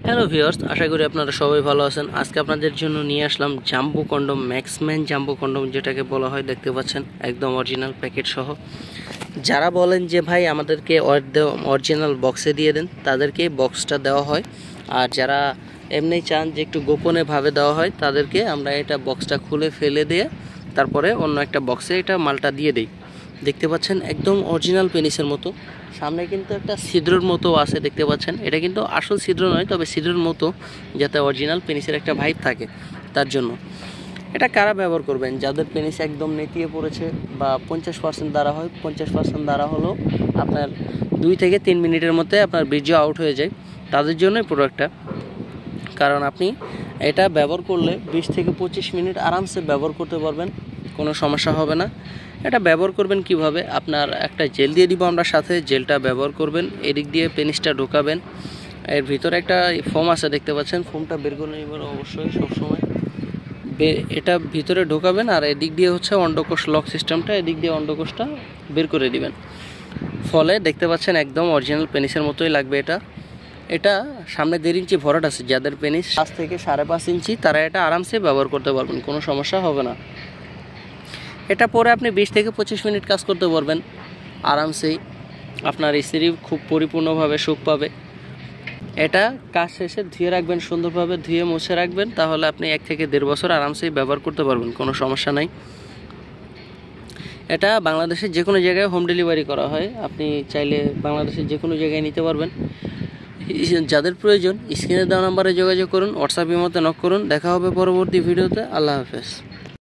Hello viewers, আশা করি আপনারা সবাই ভালো আছেন। আজকে আপনাদের জন্য নিয়ে আসলাম jumbo condom, Maxman jumbo condom যেটাকে বলা হয়। দেখতে পাচ্ছেন একদম অরিজিনাল প্যাকেট সহ। যারা বলেন যে ভাই আমাদেরকে অরিজিনাল বক্সে দিয়ে দেন, তাদেরকে বক্সটা দেওয়া হয়। আর যারা এমনি চান যে একটু গোপনেভাবে দেওয়া হয়, তাদেরকে আমরা এটা বক্সটা খুলে ফেলে দিয়ে তারপরে অন্য একটা বক্সে এটা মালটা দিয়ে দিই। দেখতে পাচ্ছেন একদম অরিজিনাল পেনিসের মতো। সামনে কিন্তু একটা ছিদ্রের মতো আছে, দেখতে পাচ্ছেন। এটা কিন্তু আসল ছিদ্র নয়, তবে ছিদ্রের মতো, যাতে অরিজিনাল পেনিসের একটা ভাইব থাকে তার জন্য। এটা কারা ব্যবহার করবেন? যাদের পেনিস একদম নেতিয়ে পড়েছে বা 50% দ্বারা হয়, 50% দ্বারা হলেও আপনার 2 থেকে 3 মিনিটের মধ্যে আপনার বীর্য আউট হয়ে যায়, তাদের জন্যই প্রোডাক্টটা। কারণ আপনি এটা ব্যবহার করলে 20 থেকে 25 মিনিট আরামসে ব্যবহার করতে পারবেন, কোনো সমস্যা হবে না। এটা ব্যবহার করবেন কিভাবে? আপনার একটা জেল দিয়ে দিব আমরা সাথে, জেলটা ব্যবহার করবেন, এদিক দিয়ে পেনিসটা ঢোকাবেন। এর ভিতরে একটা ফোম আছে, দেখতে পাচ্ছেন। ফোমটা বের করে নেবেন অবশ্যই সবসময়। এটা ভিতরে ঢোকাবেন, আর এদিক দিয়ে হচ্ছে অন্ডকোষ লক সিস্টেমটা, এদিক দিয়ে অন্ডকোষটা বের করে দিবেন। ফলে দেখতে পাচ্ছেন একদম অরিজিনাল পেনিসের মতোই লাগবে। এটা সামনে 1.5 ইঞ্চি ভরাট আছে, যাদের পেনিস 5 থেকে 5.5 ইঞ্চি, তারা এটা আরামসে ব্যবহার করতে পারবেন, কোনো সমস্যা হবে না। এটা পরে আপনি 20 থেকে 25 মিনিট কাজ করতে পারবেন আরামসেই। আপনার স্ত্রী খুব পরিপূর্ণভাবে সুখ পাবে। এটা কাজ শেষে ধুয়ে রাখবেন, সুন্দরভাবে ধুয়ে মুছে রাখবেন, তাহলে আপনি 1 থেকে 1.5 বছর আরামসেই ব্যবহার করতে পারবেন, কোনো সমস্যা নাই। এটা বাংলাদেশের যে কোনো জায়গায় হোম ডেলিভারি করা হয়, আপনি চাইলে বাংলাদেশের যে কোনো জায়গায় নিতে পারবেন। যাদের প্রয়োজন স্ক্রিনে দেওয়া নাম্বারে যোগাযোগ করুন, হোয়াটসঅ্যাপ ইমোতে নক করুন। দেখা হবে পরবর্তী ভিডিওতে। আল্লাহ হাফেজ।